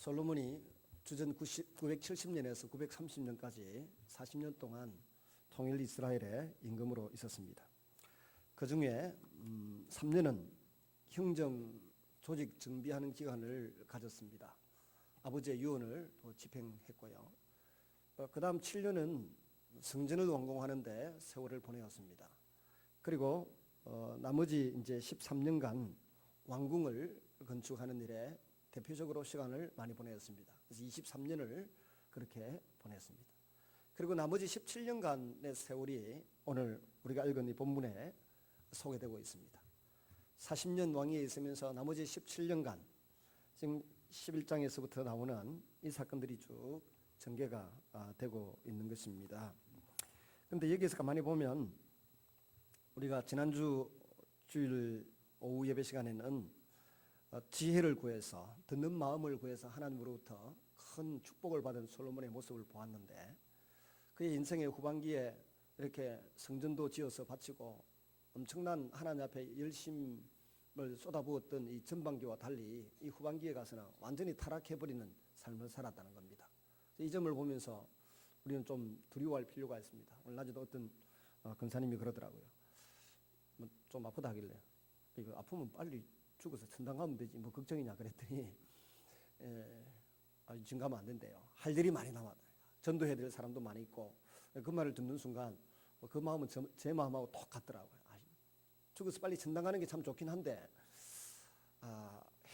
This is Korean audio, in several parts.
솔로몬이 주전 970년에서 930년까지 40년 동안 통일 이스라엘의 임금으로 있었습니다. 그 중에 3년은 형정 조직 정비하는 기간을 가졌습니다. 아버지의 유언을 집행했고요. 그 다음 7년은 성전을 완공하는데 세월을 보내었습니다. 그리고 나머지 이제 13년간 왕궁을 건축하는 일에 대표적으로 시간을 많이 보냈습니다. 그래서 23년을 그렇게 보냈습니다. 그리고 나머지 17년간의 세월이 오늘 우리가 읽은 이 본문에 소개되고 있습니다. 40년 왕위에 있으면서 나머지 17년간 지금 11장에서부터 나오는 이 사건들이 쭉 전개가 되고 있는 것입니다. 그런데 여기에서 가만히 보면 우리가 지난주 주일 오후 예배 시간에는 지혜를 구해서 듣는 마음을 구해서 하나님으로부터 큰 축복을 받은 솔로몬의 모습을 보았는데 그의 인생의 후반기에 이렇게 성전도 지어서 바치고 엄청난 하나님 앞에 열심을 쏟아부었던 이 전반기와 달리 이 후반기에 가서는 완전히 타락해버리는 삶을 살았다는 겁니다. 이 점을 보면서 우리는 좀 두려워할 필요가 있습니다. 오늘 낮에도 어떤 권사님이 그러더라고요. 좀 아프다 하길래 이거 아프면 빨리 죽어서 천당 가면 되지 뭐 걱정이냐 그랬더니 지금 가면 안 된대요. 할 일이 많이 남았다. 전도해야 될 사람도 많이 있고 그 말을 듣는 순간 그 마음은 제 마음하고 똑같더라고요. 죽어서 빨리 천당 가는 게 참 좋긴 한데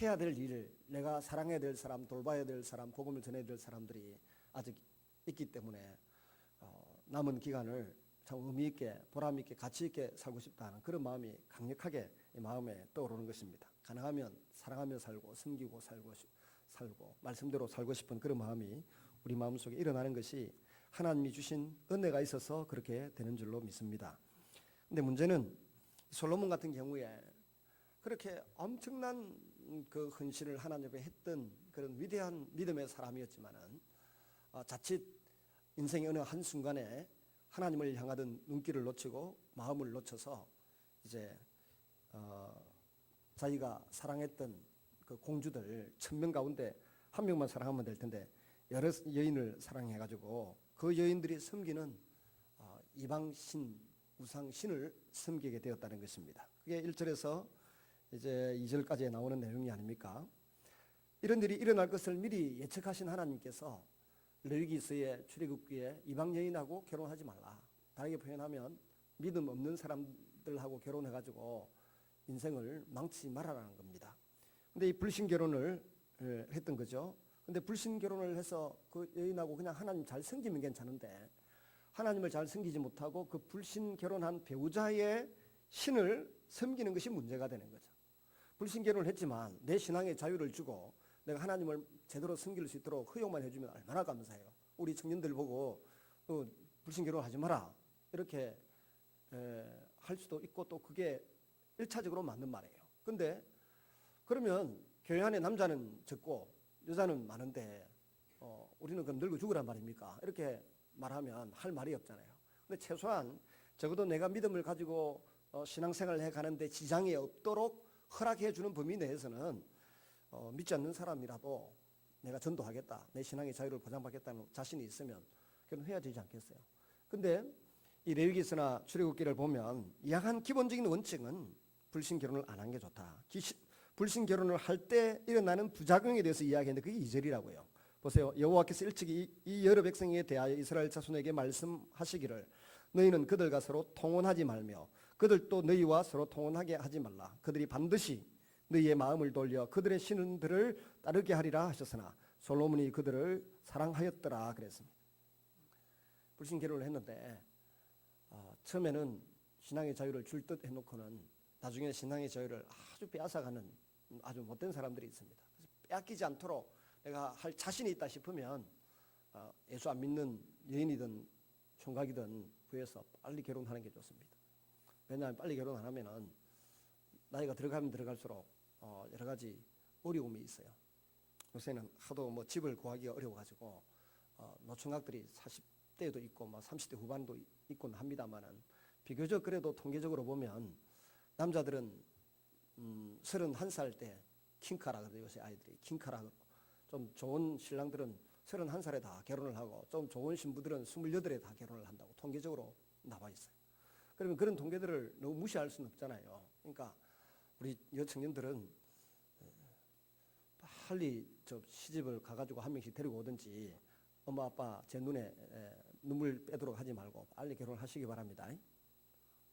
해야 될 일, 내가 사랑해야 될 사람, 돌봐야 될 사람, 복음을 전해야 될 사람들이 아직 있기 때문에 남은 기간을 참 의미 있게 보람 있게 가치 있게 살고 싶다는 그런 마음이 강력하게 마음에 떠오르는 것입니다. 가능하면 사랑하며 살고 섬기고 살고 말씀대로 살고 싶은 그런 마음이 우리 마음속에 일어나는 것이 하나님이 주신 은혜가 있어서 그렇게 되는 줄로 믿습니다. 근데 문제는 솔로몬 같은 경우에 그렇게 엄청난 그 헌신을 하나님 앞에 했던 그런 위대한 믿음의 사람이었지만은 자칫 인생의 어느 한순간에 하나님을 향하던 눈길을 놓치고 마음을 놓쳐서 이제 자기가 사랑했던 그 공주들 1000명 가운데 한 명만 사랑하면 될 텐데 여러 여인을 사랑해가지고 그 여인들이 섬기는 이방신 우상신을 섬기게 되었다는 것입니다. 그게 1절에서 이제 2절까지 나오는 내용이 아닙니까? 이런 일이 일어날 것을 미리 예측하신 하나님께서 레위기서의 출애굽기에 이방 여인하고 결혼하지 말라. 다르게 표현하면 믿음 없는 사람들하고 결혼해가지고 인생을 망치지 말아라는 겁니다. 근데 이 불신 결혼을 했던 거죠. 근데 불신 결혼을 해서 그 여인하고 그냥 하나님 잘 섬기면 괜찮은데 하나님을 잘 섬기지 못하고 그 불신 결혼한 배우자의 신을 섬기는 것이 문제가 되는 거죠. 불신 결혼을 했지만 내 신앙의 자유를 주고 내가 하나님을 제대로 섬길 수 있도록 허용만 해주면 얼마나 감사해요. 우리 청년들 보고 불신 결혼하지 마라 이렇게 할 수도 있고 또 그게 1차적으로 맞는 말이에요. 근데 그러면 교회 안에 남자는 적고 여자는 많은데 우리는 그럼 늙어 죽으란 말입니까? 이렇게 말하면 할 말이 없잖아요. 근데 최소한 적어도 내가 믿음을 가지고 신앙생활을 해가는데 지장이 없도록 허락해 주는 범위 내에서는 믿지 않는 사람이라도 내가 전도하겠다, 내 신앙의 자유를 보장받겠다는 자신이 있으면 결혼해야 되지 않겠어요? 근데 이 레위기서나 출애굽기를 보면 약한 기본적인 원칙은 불신 결혼을 안 한 게 좋다. 불신 결혼을 할 때 일어나는 부작용에 대해서 이야기했는데 그게 2절이라고요. 보세요. 여호와께서 일찍이 이 여러 백성에 대하여 이스라엘 자손에게 말씀하시기를 너희는 그들과 서로 통혼하지 말며 그들도 너희와 서로 통혼하게 하지 말라. 그들이 반드시 너희의 마음을 돌려 그들의 신들을 따르게 하리라 하셨으나 솔로몬이 그들을 사랑하였더라 그랬습니다. 불신 결혼을 했는데 처음에는 신앙의 자유를 줄 듯 해놓고는 나중에 신앙의 자유를 아주 빼앗아가는 아주 못된 사람들이 있습니다. 그래서 빼앗기지 않도록 내가 할 자신이 있다 싶으면 예수 안 믿는 여인이든 총각이든 구해서 빨리 결혼하는 게 좋습니다. 왜냐하면 빨리 결혼 안 하면은 나이가 들어가면 들어갈수록 여러 가지 어려움이 있어요. 요새는 하도 뭐 집을 구하기가 어려워가지고 노총각들이 40대도 있고 막 30대 후반도 있곤 합니다만은 비교적 그래도 통계적으로 보면 남자들은 31살 때 킹카라 그래요. 요새 아이들이 킹카라 좀 좋은 신랑들은 31살에 다 결혼을 하고 좀 좋은 신부들은 28에 다 결혼을 한다고 통계적으로 나와 있어요. 그러면 그런 통계들을 너무 무시할 수는 없잖아요. 그러니까 우리 여청년들은 빨리 저 시집을 가가지고 한 명씩 데리고 오든지 엄마 아빠 제 눈에 눈물 빼도록 하지 말고 빨리 결혼하시기 바랍니다.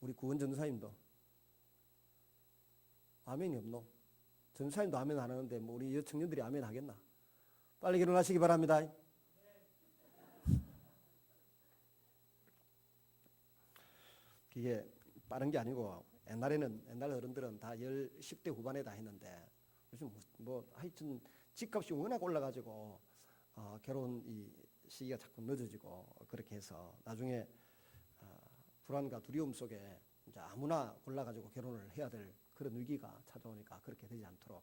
우리 구원 전도사님도 아멘이 없노? 전도사님도 아멘 안 하는데 뭐 우리 여청년들이 아멘 하겠나? 빨리 결혼하시기 바랍니다. 이게 빠른 게 아니고 옛날 어른들은 다 10대 후반에 다 했는데 요즘 뭐 하여튼 집값이 워낙 올라가지고 결혼 이 시기가 자꾸 늦어지고 그렇게 해서 나중에 불안과 두려움 속에 이제 아무나 골라가지고 결혼을 해야 될 그런 위기가 찾아오니까 그렇게 되지 않도록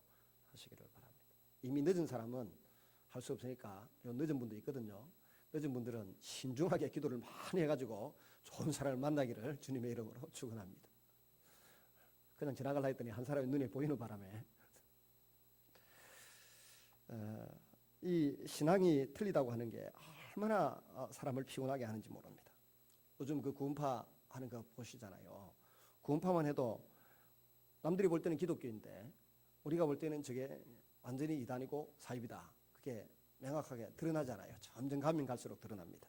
하시기를 바랍니다. 이미 늦은 사람은 할 수 없으니까 늦은 분도 있거든요. 늦은 분들은 신중하게 기도를 많이 해가지고 좋은 사람을 만나기를 주님의 이름으로 축원합니다. 그냥 지나가려 했더니 한 사람이 눈에 보이는 바람에 이 신앙이 틀리다고 하는 게 얼마나 사람을 피곤하게 하는지 모릅니다. 요즘 그 구원파 하는 거 보시잖아요. 구원파만 해도 남들이 볼 때는 기독교인데 우리가 볼 때는 저게 완전히 이단이고 사입이다. 그게 명확하게 드러나잖아요. 점점 가면 갈수록 드러납니다.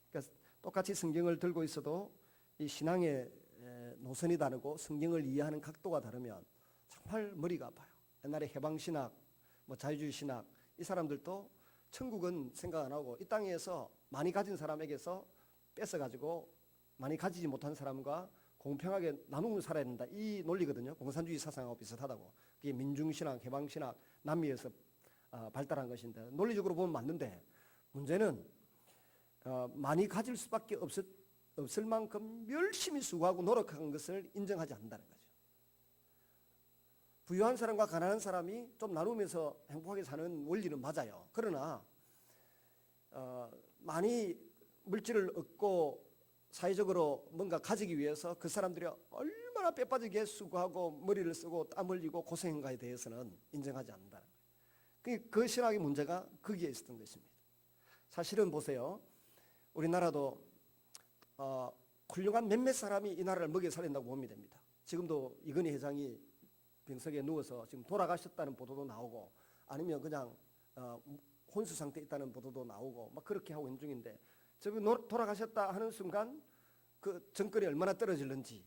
그러니까 똑같이 성경을 들고 있어도 이 신앙의 노선이 다르고 성경을 이해하는 각도가 다르면 정말 머리가 아파요. 옛날에 해방신학, 뭐 자유주의 신학 이 사람들도 천국은 생각 안 하고 이 땅에서 많이 가진 사람에게서 뺏어가지고 많이 가지지 못한 사람과 공평하게 나누면 살아야 된다. 이 논리거든요. 공산주의 사상하고 비슷하다고. 그게 민중신학, 해방신학, 남미에서 발달한 것인데 논리적으로 보면 맞는데 문제는 많이 가질 수밖에 없을 만큼 열심히 수고하고 노력한 것을 인정하지 않는다는 거죠. 부유한 사람과 가난한 사람이 좀 나누면서 행복하게 사는 원리는 맞아요. 그러나 많이 물질을 얻고 사회적으로 뭔가 가지기 위해서 그 사람들이 얼마나 빼빠지게 수고하고 머리를 쓰고 땀 흘리고 고생한가에 대해서는 인정하지 않는다는 거예요. 그 신학의 문제가 거기에 있었던 것입니다. 사실은 보세요. 우리나라도 훌륭한 몇몇 사람이 이 나라를 먹여 살린다고 보면 됩니다. 지금도 이건희 회장이 병석에 누워서 지금 돌아가셨다는 보도도 나오고 아니면 그냥 혼수 상태에 있다는 보도도 나오고 막 그렇게 하고 있는 중인데 저분 돌아가셨다 하는 순간 그 정권이 얼마나 떨어질는지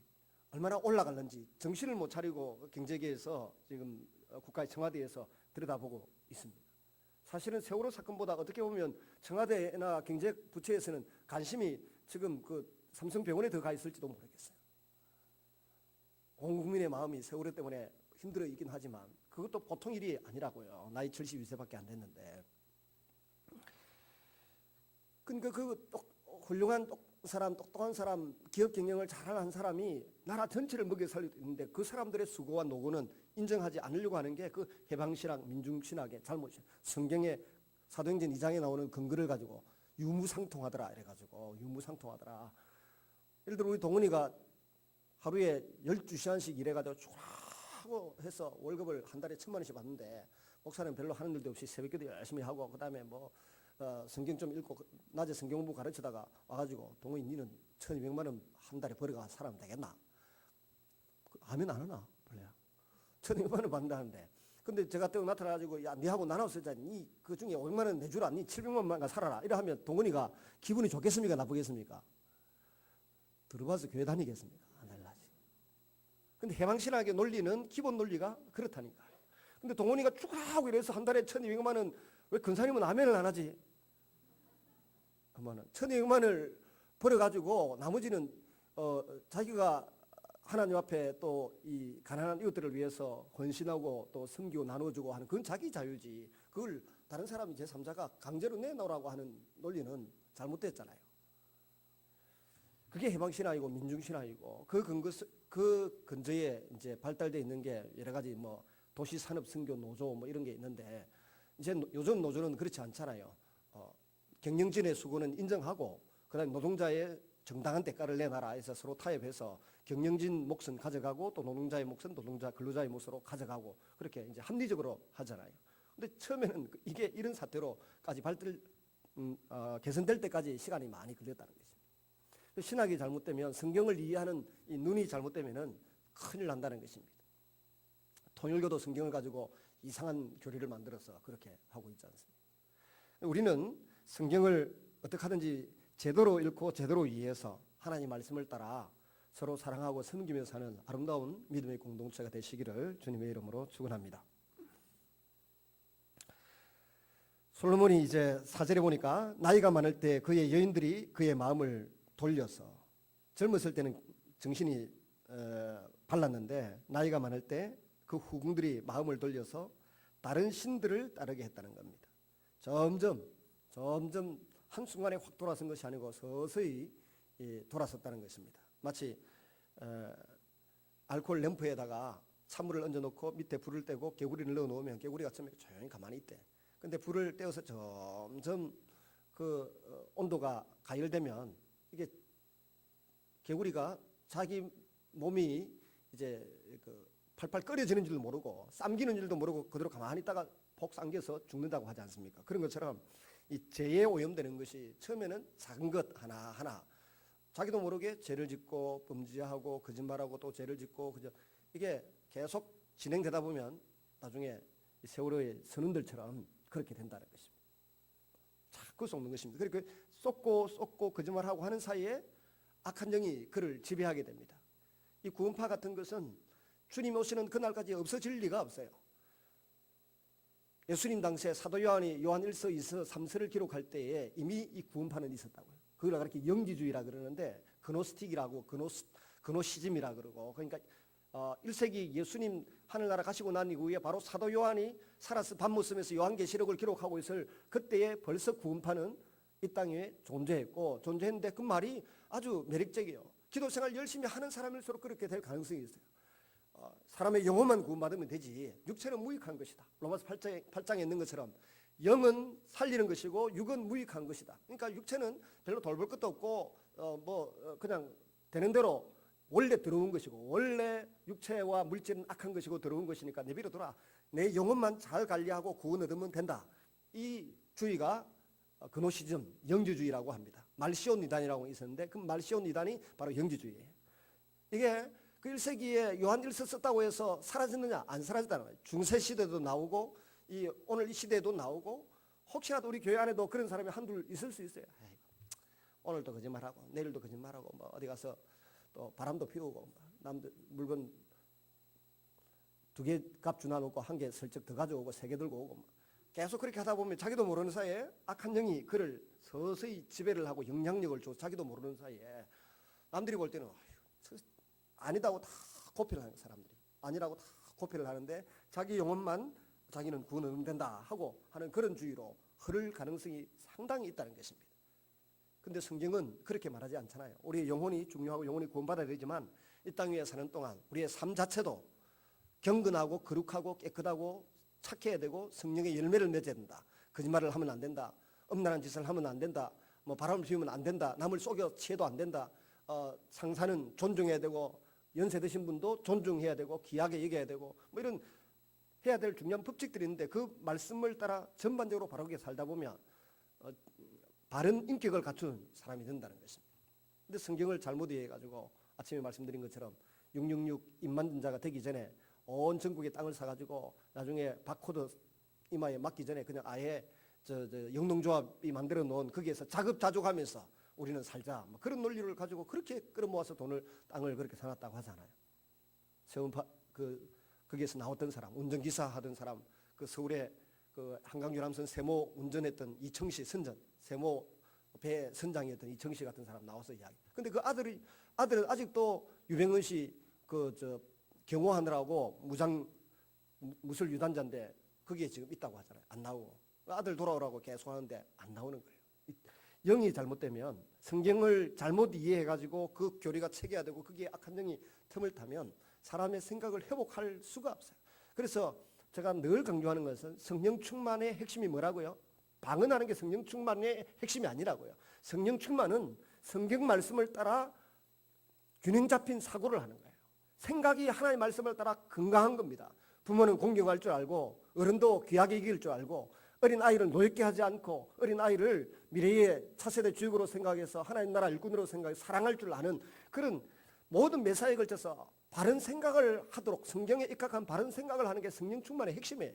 얼마나 올라갈는지 정신을 못 차리고 경제계에서 지금 국가의 청와대에서 들여다보고 있습니다. 사실은 세월호 사건보다 어떻게 보면 청와대나 경제부처에서는 관심이 지금 그 삼성병원에 더 가 있을지도 모르겠어요. 온 국민의 마음이 세월호 때문에 힘들어 있긴 하지만 그것도 보통 일이 아니라고요. 나이 72세밖에 안 됐는데. 그러니까 그 훌륭한 사람, 똑똑한 사람, 기업 경영을 잘하는 사람이 나라 전체를 먹여 살리고 있는데 그 사람들의 수고와 노고는 인정하지 않으려고 하는 게 그 해방신학, 민중신학의 잘못이에요. 성경에 사도행전 2장에 나오는 근거를 가지고 유무상통하더라 이래가지고 유무상통하더라. 예를 들어 우리 동훈이가 하루에 12시간씩 일해가지고 쫙 해서 월급을 한 달에 1,000만 원씩 받는데 목사는 별로 하는 일도 없이 새벽기도 열심히 하고 그 다음에 뭐 성경 좀 읽고 낮에 성경 공부 가르치다가 와가지고 동훈이 니는 1,200만 원 한 달에 벌어가 살아면 되겠나? 아멘 안 하나? 원래 1,200만 원 받는다는데 근데 제가 또 나타나가지고 야 니하고 나눠 쓰자 니 그 중에 500만 원 내주라 니 700만 원만 살아라 이래 하면 동훈이가 기분이 좋겠습니까 나쁘겠습니까? 들어봐서 교회 다니겠습니까? 안 달라지. 근데 해방신학의 논리는 기본 논리가 그렇다니까. 근데 동훈이가 쭉 하고 이래서 한 달에 1,200만 원 왜 근사님은 아멘을 안 하지? 그러면은 1,200만 원을 벌어가지고 나머지는 자기가 하나님 앞에 또 이 가난한 이웃들을 위해서 헌신하고 또 섬기고 나눠주고 하는 그건 자기 자유지. 그걸 다른 사람이 제3자가 강제로 내놓으라고 하는 논리는 잘못됐잖아요. 그게 해방신학이고 민중신학이고 그 근저에 이제 발달되어 있는 게 여러 가지 뭐 도시산업선교 노조 뭐 이런 게 있는데 이제 요즘 노조는 그렇지 않잖아요. 경영진의 수고는 인정하고 그다음에 노동자의 정당한 대가를 내놔라 해서 서로 타협해서 경영진 몫은 가져가고 또 노동자의 몫은 노동자 근로자의 몫으로 가져가고 그렇게 이제 합리적으로 하잖아요. 근데 처음에는 이게 이런 사태로까지 개선될 때까지 시간이 많이 걸렸다는 것입니다. 신학이 잘못되면, 성경을 이해하는 이 눈이 잘못되면은 큰일 난다는 것입니다. 통일교도 성경을 가지고 이상한 교리를 만들어서 그렇게 하고 있지 않습니까? 우리는 성경을 어떻게 하든지 제대로 읽고 제대로 이해해서 하나님 말씀을 따라 서로 사랑하고 섬기며 사는 아름다운 믿음의 공동체가 되시기를 주님의 이름으로 축원합니다. 솔로몬이 이제 4절에 보니까 나이가 많을 때 그의 여인들이 그의 마음을 돌려서, 젊었을 때는 정신이 발랐는데 나이가 많을 때 그 후궁들이 마음을 돌려서 다른 신들을 따르게 했다는 겁니다. 점점 한순간에 확 돌아선 것이 아니고 서서히 돌아섰다는 것입니다. 마치 알코올 램프에다가 찬물을 얹어놓고 밑에 불을 떼고 개구리를 넣어놓으면 개구리가 처음에 조용히 가만히 있대. 근데 불을 떼어서 점점 그 온도가 가열되면 이게 개구리가 자기 몸이 이제 그 팔팔 끓여지는 줄도 모르고 삼기는 줄도 모르고 그대로 가만히 있다가 폭 삼겨서 죽는다고 하지 않습니까? 그런 것처럼 이 죄에 오염되는 것이 처음에는 작은 것 하나하나 자기도 모르게 죄를 짓고 범죄하고 거짓말하고 또 죄를 짓고 이게 계속 진행되다 보면 나중에 세월호의 선원들처럼 그렇게 된다는 것입니다. 자꾸 속는 것입니다. 그러니까 쏟고 거짓말하고 하는 사이에 악한 영이 그를 지배하게 됩니다. 이 구원파 같은 것은 주님 오시는 그날까지 없어질 리가 없어요. 예수님 당시에 사도 요한이 요한 1서, 2서, 3서를 기록할 때에 이미 이 구원파는 있었다고요. 그걸 그렇게 영지주의라 그러는데 그노스틱이라고 그노시즘이라 그러고, 그러니까 1세기 예수님 하늘나라 가시고 난 이후에 바로 사도 요한이 살아서 밥 먹으면서 요한계시록을 기록하고 있을 그때에 벌써 구원파는 이 땅에 존재했는데 그 말이 아주 매력적이에요. 기도생활 열심히 하는 사람일수록 그렇게 될 가능성이 있어요. 사람의 영혼만 구원받으면 되지 육체는 무익한 것이다. 로마서 8장에 있는 것처럼 영은 살리는 것이고 육은 무익한 것이다. 그러니까 육체는 별로 돌볼 것도 없고 그냥 되는 대로 원래 들어온 것이고, 원래 육체와 물질은 악한 것이고 들어온 것이니까 내비로 돌아 내 영혼만 잘 관리하고 구원 얻으면 된다. 이 주의가 그노시즘, 영지주의라고 합니다. 말시온 이단이라고 있었는데 그 말시온 이단이 바로 영지주의예요. 이게 그 1세기에 요한 1서 썼다고 해서 사라졌느냐? 안 사라졌다는 거예요. 중세시대도 나오고 오늘 이 시대에도 나오고, 혹시라도 우리 교회 안에도 그런 사람이 한둘 있을 수 있어요. 오늘도 거짓말하고 내일도 거짓말하고 어디 가서 또 바람도 피우고 남들 물건 2개 값 주나 놓고 1개 슬쩍 더 가져오고 3개 들고 오고 계속 그렇게 하다 보면 자기도 모르는 사이에 악한 영이 그를 서서히 지배를 하고 영향력을 줘. 자기도 모르는 사이에 남들이 볼 때는 아니다고 다 고피를 하는 사람들이 아니라고 다 고피를 하는데 자기 영혼만 자기는 구원 얻으면 된다 하고 하는 그런 주의로 흐를 가능성이 상당히 있다는 것입니다. 근데 성경은 그렇게 말하지 않잖아요. 우리의 영혼이 중요하고 영혼이 구원받아야 되지만 이 땅 위에 사는 동안 우리의 삶 자체도 경건하고 거룩하고 깨끗하고 착해야 되고 성령의 열매를 맺어야 된다. 거짓말을 하면 안 된다. 음란한 짓을 하면 안 된다. 바람을 피우면 안 된다. 남을 속여 취해도 안 된다. 상사는 존중해야 되고 연세 드신 분도 존중해야 되고 귀하게 여겨야 되고 이런 해야 될 중요한 법칙들이 있는데 그 말씀을 따라 전반적으로 바르게 살다 보면 바른 인격을 갖춘 사람이 된다는 것입니다. 근데 성경을 잘못 이해해가지고 아침에 말씀드린 것처럼 666 입만전자가 되기 전에 온 전국의 땅을 사가지고 나중에 바코드 이마에 맞기 전에 그냥 아예 영농조합이 만들어 놓은 거기에서 자급자족하면서 우리는 살자 그런 논리를 가지고 그렇게 끌어모아서 땅을 그렇게 사놨다고 하잖아요. 거기에서 나왔던 사람, 운전기사 하던 사람, 그 서울에 그 한강유람선 세모 운전했던 이청시 선전, 세모 배 선장이었던 이청시 같은 사람 나와서 이야기. 근데 그 아들은 아직도 유병헌 씨 경호하느라고 무술 유단자인데 거기에 지금 있다고 하잖아요. 안 나오고 아들 돌아오라고 계속 하는데 안 나오는 거예요. 영이 잘못되면 성경을 잘못 이해해가지고 그 교리가 체계화 되고 거기에 악한 영이 틈을 타면 사람의 생각을 회복할 수가 없어요. 그래서 제가 늘 강조하는 것은 성령 충만의 핵심이 뭐라고요? 방언하는 게 성령 충만의 핵심이 아니라고요. 성령 충만은 성경 말씀을 따라 균형 잡힌 사고를 하는 거예요. 생각이 하나님의 말씀을 따라 건강한 겁니다. 부모는 공경할 줄 알고 어른도 귀하게 이길 줄 알고 어린아이를 노엽게 하지 않고 어린아이를 미래의 차세대 주역으로 생각해서 하나님 나라 일꾼으로 생각해서 사랑할 줄 아는 그런 모든 메사에 걸쳐서 바른 생각을 하도록 성경에 입각한 바른 생각을 하는 게 성령 충만의 핵심이에요.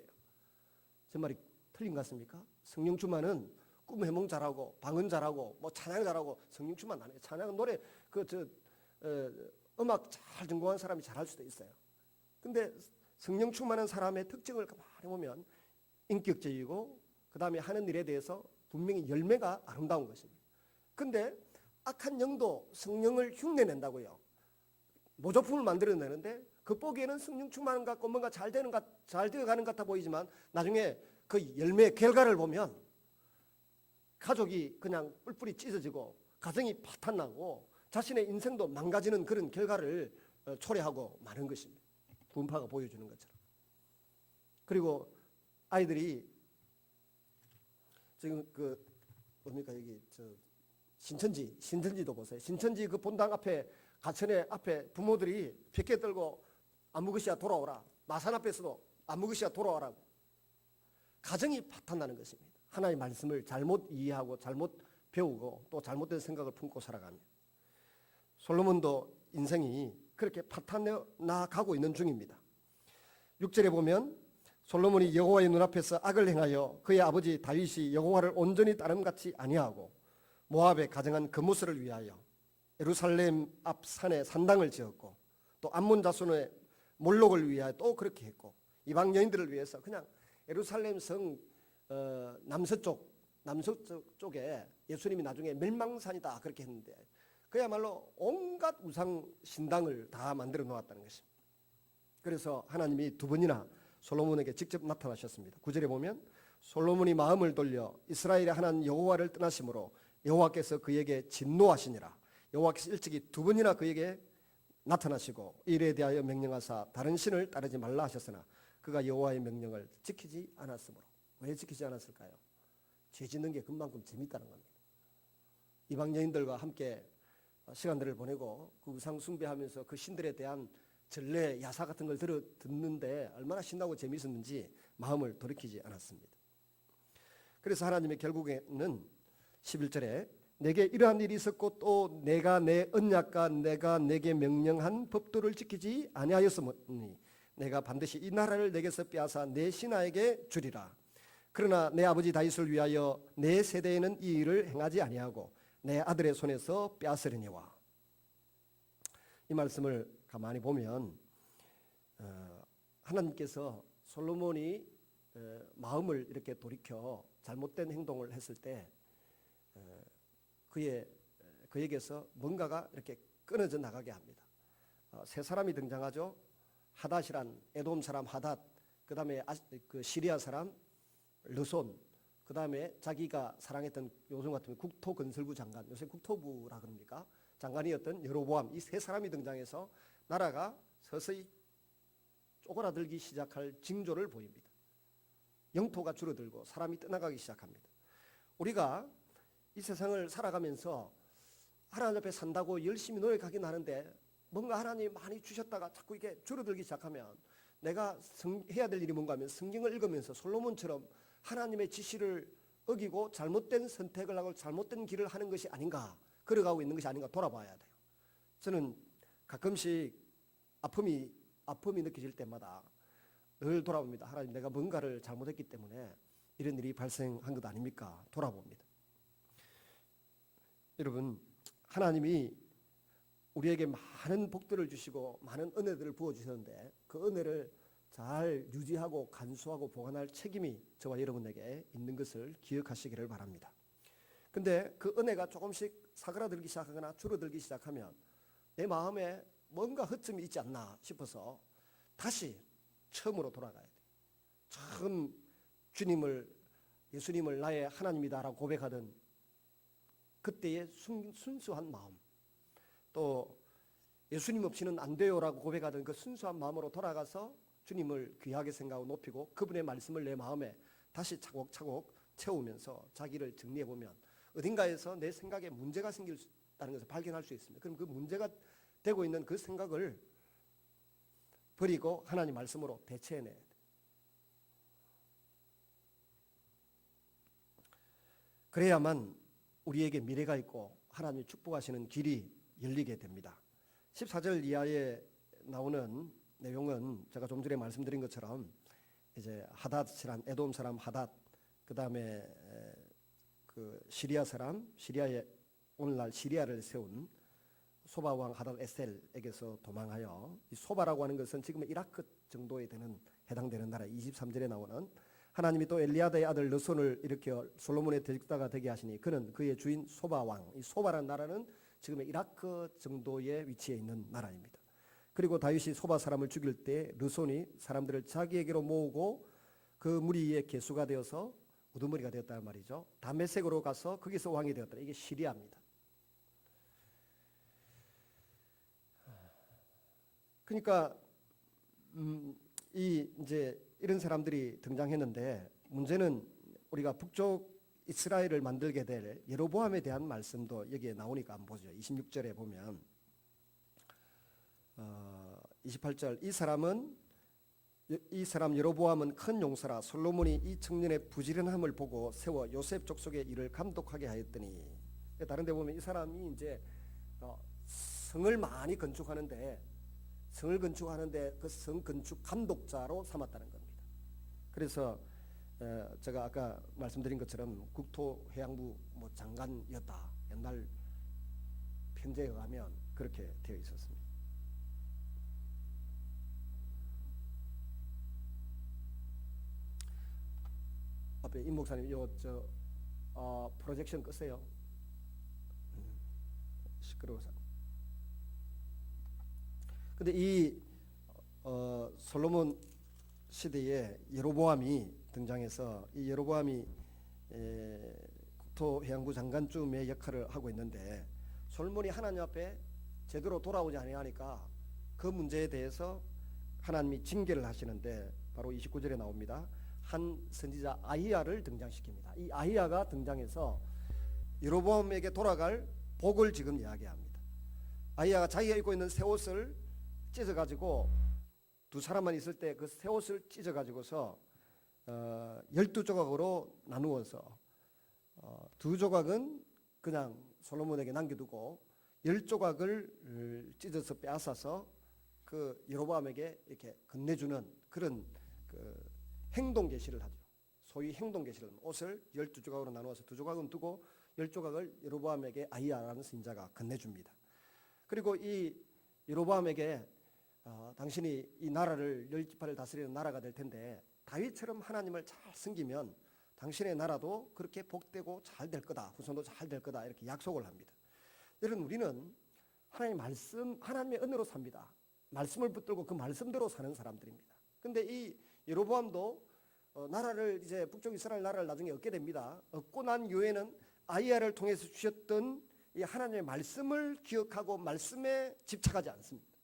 제 말이 틀린 것 같습니까? 성령 충만은 꿈 해몽 잘하고 방언 잘하고 뭐 찬양 잘하고 성령 충만 안 해요. 찬양 노래 음악 잘 전공한 사람이 잘할 수도 있어요. 근데 성령 충만한 사람의 특징을 가만히 보면 인격적이고 그 다음에 하는 일에 대해서 분명히 열매가 아름다운 것입니다. 근데 악한 영도 성령을 흉내낸다고요. 모조품을 만들어내는데 겉보기에는 성령 충만한 것 같고 뭔가 잘 되어가는 것 같아 보이지만 나중에 그 열매 결과를 보면 가족이 그냥 뿔뿔이 찢어지고 가정이 파탄나고 자신의 인생도 망가지는 그런 결과를 초래하고 마는 것입니다. 분파가 보여주는 것처럼. 그리고 아이들이 지금 뭡니까 여기 신천지도 보세요. 신천지 그 본당 앞에 가천에 앞에 부모들이 피켓 들고 안무그시야 돌아오라. 마산 앞에서도 안무그시야 돌아오라고. 가정이 파탄나는 것입니다. 하나님의 말씀을 잘못 이해하고 잘못 배우고 또 잘못된 생각을 품고 살아가면. 솔로몬도 인생이 그렇게 파탄나 가고 있는 중입니다. 6절에 보면 솔로몬이 여호와의 눈앞에서 악을 행하여 그의 아버지 다윗이 여호와를 온전히 따름같이 아니하고 모압에 가정한 금무스를 위하여 예루살렘 앞 산에 산당을 지었고 또 암몬 자손의 몰록을 위하여 또 그렇게 했고 이방 여인들을 위해서 그냥 예루살렘 성 남서쪽에 예수님이 나중에 멸망산이다 그렇게 했는데 그야말로 온갖 우상 신당을 다 만들어 놓았다는 것입니다. 그래서 하나님이 두 번이나 솔로몬에게 직접 나타나셨습니다. 9절에 보면 솔로몬이 마음을 돌려 이스라엘의 하나님 여호와를 떠나심으로 여호와께서 그에게 진노하시니라. 여호와께서 일찍이 두 번이나 그에게 나타나시고 이에 대하여 명령하사 다른 신을 따르지 말라 하셨으나 그가 여호와의 명령을 지키지 않았으므로. 왜 지키지 않았을까요? 죄 짓는 게 그만큼 재밌다는 겁니다. 이방 여인들과 함께 시간들을 보내고 그 우상 숭배하면서 그 신들에 대한 전례 야사 같은 걸 듣는데 얼마나 신나고 재미있었는지 마음을 돌이키지 않았습니다. 그래서 하나님이 결국에는 11절에 내게 이러한 일이 있었고 또 내가 내 언약과 내가 내게 명령한 법도를 지키지 아니하였으니 내가 반드시 이 나라를 내게서 빼앗아 내 신하에게 주리라. 그러나 내 아버지 다윗을 위하여 내 세대에는 이 일을 행하지 아니하고 내 아들의 손에서 빼앗으려니와. 이 말씀을 가만히 보면 하나님께서 솔로몬이 마음을 이렇게 돌이켜 잘못된 행동을 했을 때 그에게서 뭔가가 이렇게 끊어져 나가게 합니다. 세 사람이 등장하죠. 하닷이란 에돔 사람 하닷, 그 다음에 그 시리아 사람 르손, 그 다음에 자기가 사랑했던 요즘 같으면 국토건설부 장관, 요새 국토부라 그럽니까? 장관이었던 여로보암, 이 세 사람이 등장해서 나라가 서서히 쪼그라들기 시작할 징조를 보입니다. 영토가 줄어들고 사람이 떠나가기 시작합니다. 우리가 이 세상을 살아가면서 하나님 앞에 산다고 열심히 노력하긴 하는데 뭔가 하나님이 많이 주셨다가 자꾸 이게 줄어들기 시작하면 내가 해야 될 일이 뭔가 하면 성경을 읽으면서 솔로몬처럼 하나님의 지시를 어기고 잘못된 선택을 하고 잘못된 길을 하는 것이 아닌가, 걸어가고 있는 것이 아닌가 돌아봐야 돼요. 저는 가끔씩 아픔이 느껴질 때마다 늘 돌아봅니다. 하나님, 내가 뭔가를 잘못했기 때문에 이런 일이 발생한 것 아닙니까? 돌아봅니다. 여러분, 하나님이 우리에게 많은 복들을 주시고 많은 은혜들을 부어주셨는데 그 은혜를 잘 유지하고 간수하고 보관할 책임이 저와 여러분에게 있는 것을 기억하시기를 바랍니다. 근데 그 은혜가 조금씩 사그라들기 시작하거나 줄어들기 시작하면 내 마음에 뭔가 허점이 있지 않나 싶어서 다시 처음으로 돌아가야 돼요. 처음 예수님을 나의 하나님이다라고 고백하던 그때의 순수한 마음, 또 예수님 없이는 안 돼요라고 고백하던 그 순수한 마음으로 돌아가서 주님을 귀하게 생각하고 높이고 그분의 말씀을 내 마음에 다시 차곡차곡 채우면서 자기를 정리해보면 어딘가에서 내 생각에 문제가 생긴다는 것을 발견할 수 있습니다. 그럼 그 문제가 되고 있는 그 생각을 버리고 하나님 말씀으로 대체해내야 돼요. 그래야만 우리에게 미래가 있고 하나님이 축복하시는 길이 열리게 됩니다. 14절 이하에 나오는 내용은 제가 좀 전에 말씀드린 것처럼 이제 하닷이란 에돔 사람 하닷, 그 다음에 그 시리아 사람, 시리아에 오늘날 시리아를 세운 소바 왕 하닷 에셀에게서 도망하여, 이 소바라고 하는 것은 지금의 이라크 정도에 해당되는 나라. 23절에 나오는 하나님이 또 엘리아다의 아들 르손을 일으켜 솔로몬의 대적자가 되게 하시니 그는 그의 주인 소바 왕. 이 소바라는 나라는 지금의 이라크 정도의 위치에 있는 나라입니다. 그리고 다윗이 소바 사람을 죽일 때 르손이 사람들을 자기에게로 모으고 그 무리의 개수가 되어서 우두머리가 되었다는 말이죠. 다메섹으로 가서 거기서 왕이 되었다. 이게 시리아입니다. 그러니까 이제 이런 사람들이 등장했는데, 문제는 우리가 북쪽 이스라엘을 만들게 될 여로보암에 대한 말씀도 여기에 나오니까 한번 보죠. 26절에 보면 28절 이 사람 여로보암은 큰 용사라 솔로몬이 이 청년의 부지런함을 보고 세워 요셉 족속의 일을 감독하게 하였더니, 다른 데 보면 이 사람이 이제 성을 많이 건축하는데 그 성 건축 감독자로 삼았다는 겁니다. 그래서 제가 아까 말씀드린 것처럼 국토해양부 장관이었다. 옛날 편제에 의하면 그렇게 되어 있었습니다. 앞에 임 목사님 프로젝션 끄세요. 시끄러워서. 근데 이 솔로몬 시대에 여로보암이 등장해서, 이 여로보암이 국토해양부 장관쯤의 역할을 하고 있는데, 솔로몬이 하나님 앞에 제대로 돌아오지 아니하니까 그 문제에 대해서 하나님이 징계를 하시는데, 바로 29절에 나옵니다. 한 선지자 아히야를 등장시킵니다. 이 아히야가 등장해서 여로보암에게 돌아갈 복을 지금 이야기합니다. 아히야가 자기가 입고 있는 새 옷을 찢어가지고, 두 사람만 있을 때 그 새 옷을 찢어가지고서 12조각으로 나누어서 두 조각은 그냥 솔로몬에게 남겨두고 10조각을 찢어서 빼앗아서 그 여로보암에게 이렇게 건네주는 그런 그 행동 계시를 하죠. 소위 행동 계시를, 옷을 12조각으로 나누어서 두 조각은 두고 10조각을 여로보암에게 아히야라는 선지자가 건네줍니다. 그리고 이 여로보암에게 당신이 이 나라를 10지파를 다스리는 나라가 될 텐데 다윗처럼 하나님을 잘 섬기면 당신의 나라도 그렇게 복되고 잘 될 거다, 후손도 잘 될 거다, 이렇게 약속을 합니다. 여러분, 우리는 하나님의 말씀, 하나님의 은혜로 삽니다. 말씀을 붙들고 그 말씀대로 사는 사람들입니다. 근데 이 여로보암도 나라를, 이제 북쪽 이스라엘 나라를 나중에 얻게 됩니다. 얻고 난 이후에는 아히야를 통해서 주셨던 이 하나님의 말씀을 기억하고 말씀에 집착하지 않습니다.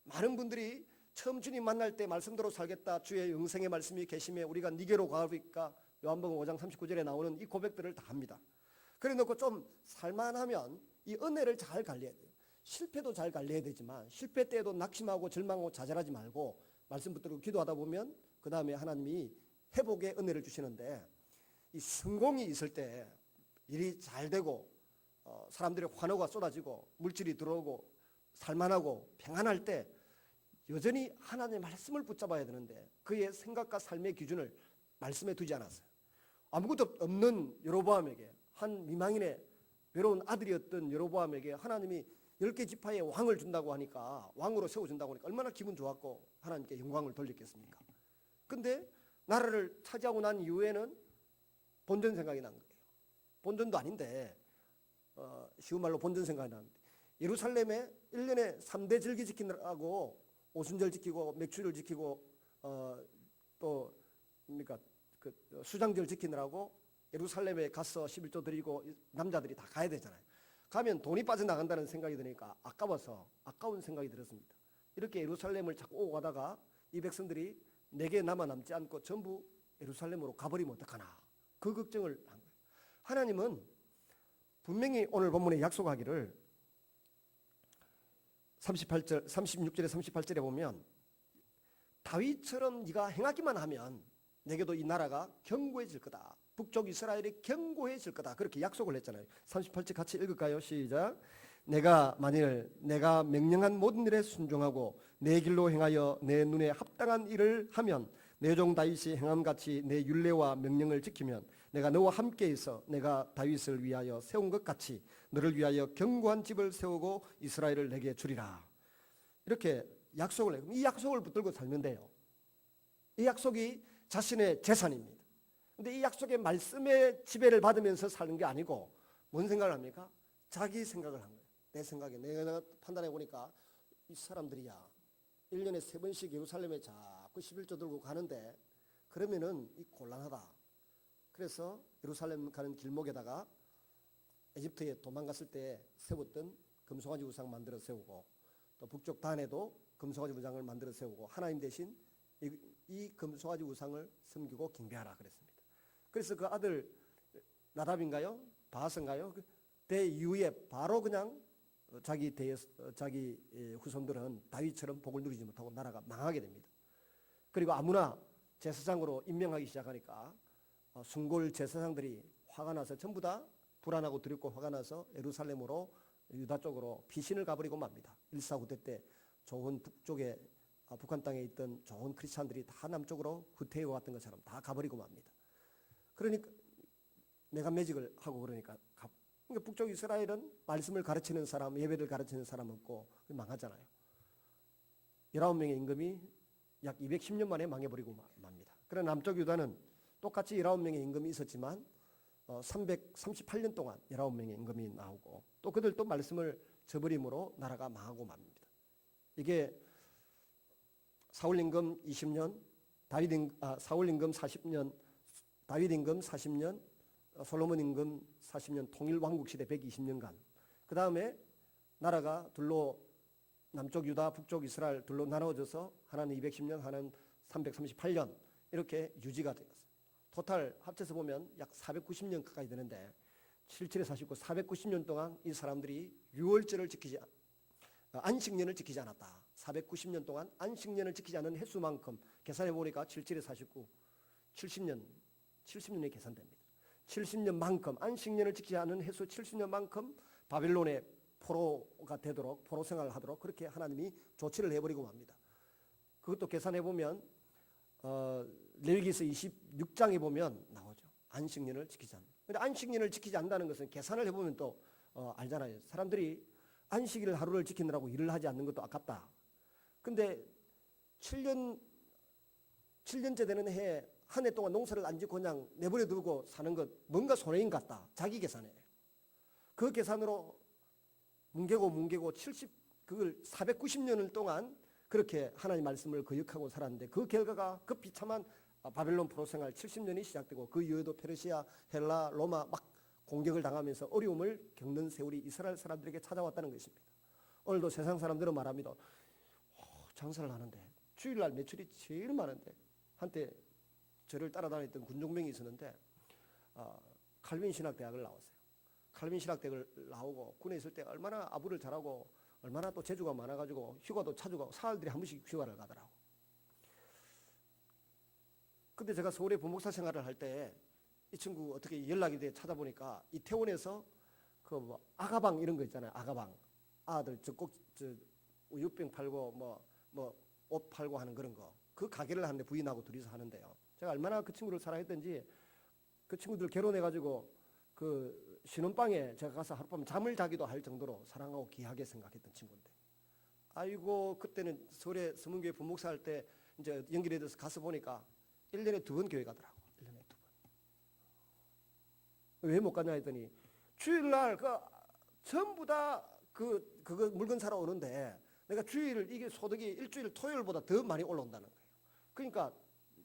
많은 분들이 처음 주님 만날 때 말씀대로 살겠다, 주의 영생의 말씀이 계심에 우리가 니게로 가보니까 요한복음 5장 39절에 나오는 이 고백들을 다 합니다. 그래 놓고 좀 살만하면 이 은혜를 잘 관리해야 돼요. 실패도 잘 관리해야 되지만 실패 때에도 낙심하고 절망하고 좌절하지 말고 말씀 붙들고 기도하다 보면 그 다음에 하나님이 회복의 은혜를 주시는데, 이 성공이 있을 때 일이 잘 되고 사람들의 환호가 쏟아지고 물질이 들어오고 살만하고 평안할 때 여전히 하나님의 말씀을 붙잡아야 되는데 그의 생각과 삶의 기준을 말씀에 두지 않았어요. 아무것도 없는 여로보암에게, 한 미망인의 외로운 아들이었던 여로보암에게 하나님이 10개 지파의 왕을 준다고 하니까, 왕으로 세워준다고 하니까 얼마나 기분 좋았고 하나님께 영광을 돌렸겠습니까? 근데 나라를 차지하고 난 이후에는 본전 생각이 난 거예요. 본전도 아닌데 쉬운 말로 본전 생각이 나는데, 예루살렘에 1년에 3대 절기 지키느라고 오순절 지키고 맥주를 지키고 또 뭡니까 그 수장절 지키느라고 예루살렘에 가서 11조 드리고 남자들이 다 가야 되잖아요. 가면 돈이 빠져나간다는 생각이 드니까 아까운 생각이 들었습니다. 이렇게 예루살렘을 자꾸 오고 가다가 이 백성들이 내게 남지 않고 전부 예루살렘으로 가버리면 어떡하나, 그 걱정을 한 거예요. 하나님은 분명히 오늘 본문에 약속하기를 36절에 38절에 보면 다윗처럼 네가 행하기만 하면 내게도 이 나라가 견고해질 거다. 북쪽 이스라엘이 견고해질 거다. 그렇게 약속을 했잖아요. 38절 같이 읽을까요? 시작. 내가 만일 내가 명령한 모든 일에 순종하고 내 길로 행하여 내 눈에 합당한 일을 하면 내 종 다윗이 행함같이 내 율례와 명령을 지키면 내가 너와 함께 있어 내가 다윗을 위하여 세운 것 같이 너를 위하여 견고한 집을 세우고 이스라엘을 내게 주리라. 이렇게 약속을 해요. 이 약속을 붙들고 살면 돼요. 이 약속이 자신의 재산입니다. 근데 이 약속의 말씀의 지배를 받으면서 사는 게 아니고 뭔 생각을 합니까? 자기 생각을 한 거예요. 내 생각에 내가 판단해 보니까 이 사람들이야 1년에 3번씩 예루살렘에 자꾸 11조 들고 가는데 그러면은 이 곤란하다. 그래서 예루살렘 가는 길목에다가 에집트에 도망갔을 때 세웠던 금송아지 우상 만들어 세우고 또 북쪽 단에도 금송아지 우상을 만들어 세우고 하나님 대신 이 금송아지 우상을 섬기고 경배하라 그랬습니다. 그래서 그 아들 나답인가요? 바하스인가요? 대 이후에 바로 그냥 자기 후손들은 다윗처럼 복을 누리지 못하고 나라가 망하게 됩니다. 그리고 아무나 제사장으로 임명하기 시작하니까 숭골 제사장들이 화가 나서 전부 다 불안하고 두렵고 화가 나서 예루살렘으로 유다 쪽으로 피신을 가버리고 맙니다. 149대 때 좋은 북쪽에 북한 땅에 있던 좋은 크리스찬들이 다 남쪽으로 후퇴해와 같은 것처럼 다 가버리고 맙니다. 그러니까 내가 매직을 하고 그러니까 북쪽 이스라엘은 말씀을 가르치는 사람, 예배를 가르치는 사람 없고 망하잖아요. 19명의 임금이 약 210년 만에 망해버리고 맙니다. 그러나 남쪽 유다는 똑같이 19명의 임금이 있었지만 338년 동안 19명의 임금이 나오고 또 그들도 말씀을 저버림으로 나라가 망하고 맙니다. 이게 사울 임금 20년, 사울 임금 40년, 다윗 임금 40년, 솔로몬 임금 40년 통일 왕국 시대 120년간. 그 다음에 나라가 둘로 남쪽 유다, 북쪽 이스라엘 둘로 나눠져서 하나는 210년, 하나는 338년 이렇게 유지가 되었어요. 토탈 합쳐서 보면 약 490년 가까이 되는데 77에 49, 490년 동안 이 사람들이 유월절을 안식년을 지키지 않았다. 490년 동안 안식년을 지키지 않은 횟수만큼 계산해 보니까 77에 49, 70년이 계산됩니다. 70년만큼 안식년을 지키지 않은 횟수 70년만큼 바빌론의 포로가 되도록 포로 생활을 하도록 그렇게 하나님이 조치를 해버리고 맙니다. 그것도 계산해 보면 레위기서 26장에 보면 나오죠. 안식년을 지키지 않는. 근데 안식년을 지키지 않는다는 것은 계산을 해보면 또 알잖아요. 사람들이 안식일 하루를 지키느라고 일을 하지 않는 것도 아깝다. 근데 7년째 되는 해에 한 해 동안 농사를 안 짓고 그냥 내버려 두고 사는 것 뭔가 손해인 것 같다. 자기 계산에. 그 계산으로 뭉개고 그걸 490년을 동안 그렇게 하나님 말씀을 거역하고 살았는데 그 결과가 그 비참한 바벨론 포로 생활 70년이 시작되고 그 이후에도 페르시아, 헬라, 로마 막 공격을 당하면서 어려움을 겪는 세월이 이스라엘 사람들에게 찾아왔다는 것입니다. 오늘도 세상 사람들은 말합니다. 장사를 하는데 주일날 매출이 제일 많은데 한때 저를 따라다녔던 군종병이 있었는데 칼빈 신학대학을 나왔어요. 칼빈 신학대학을 나오고 군에 있을 때 얼마나 아부를 잘하고 얼마나 또 재주가 많아가지고 휴가도 자주 가고 사흘들이 한 번씩 휴가를 가더라고. 근데 제가 서울에 부목사 생활을 할 때 이 친구 어떻게 연락이 돼 찾아보니까 이태원에서 그 뭐 아가방 이런 거 있잖아요. 아가방 아들 저 우유병 팔고 뭐 옷 팔고 하는 그런 거 그 가게를 하는데 부인하고 둘이서 하는데요. 제가 얼마나 그 친구를 사랑했던지 그 친구들 결혼해가지고 그 신혼방에 제가 가서 하룻밤 잠을 자기도 할 정도로 사랑하고 귀하게 생각했던 친구인데 아이고 그때는 서울에 서문교회 부목사 할 때 이제 연결이 돼서 가서 보니까 1년에 2번 교회 가더라고. 1년에 2번. 왜 못 가냐 했더니 주일날 전부 다 그거 물건 사러 오는데 내가 주일 이게 소득이 일주일 토요일보다 더 많이 올라온다는 거예요. 그러니까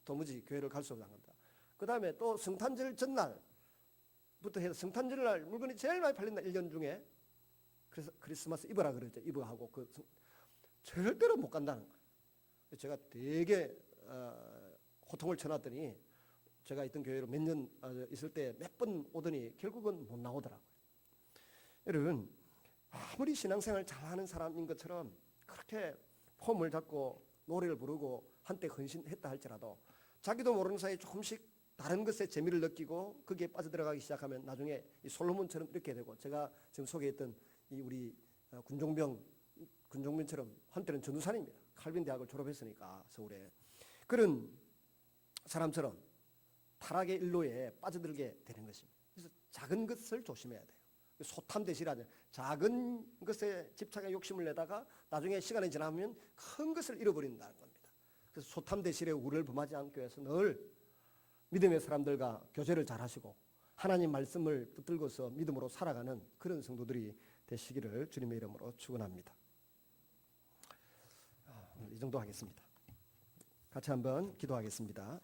도무지 교회를 갈 수 없는 겁니다. 그 다음에 또 성탄절 전날부터 해서 성탄절 날 물건이 제일 많이 팔린다 1년 중에. 그래서 크리스마스 이브라 그러죠. 이브하고 절대로 못 간다는 거예요. 제가 되게 호통을 쳐놨더니 제가 있던 교회로 몇 년 있을 때 몇 번 오더니 결국은 못 나오더라고요. 여러분 아무리 신앙생활 잘하는 사람인 것처럼 그렇게 폼을 잡고 노래를 부르고 한때 헌신했다 할지라도 자기도 모르는 사이에 조금씩 다른 것에 재미를 느끼고 거기에 빠져들어가기 시작하면 나중에 이 솔로몬처럼 이렇게 되고, 제가 지금 소개했던 이 우리 군종변처럼 한때는 전두산입니다. 칼빈 대학을 졸업했으니까 서울에. 그런 사람처럼 타락의 일로에 빠져들게 되는 것입니다. 그래서 작은 것을 조심해야 돼요. 소탐대실하죠. 작은 것에 집착에 욕심을 내다가 나중에 시간이 지나면 큰 것을 잃어버린다는 겁니다. 그래서 소탐대실에 우를 범하지 않기 위해서 늘 믿음의 사람들과 교제를 잘 하시고 하나님 말씀을 붙들고서 믿음으로 살아가는 그런 성도들이 되시기를 주님의 이름으로 축원합니다. 오늘 이 정도 하겠습니다. 같이 한번 기도하겠습니다.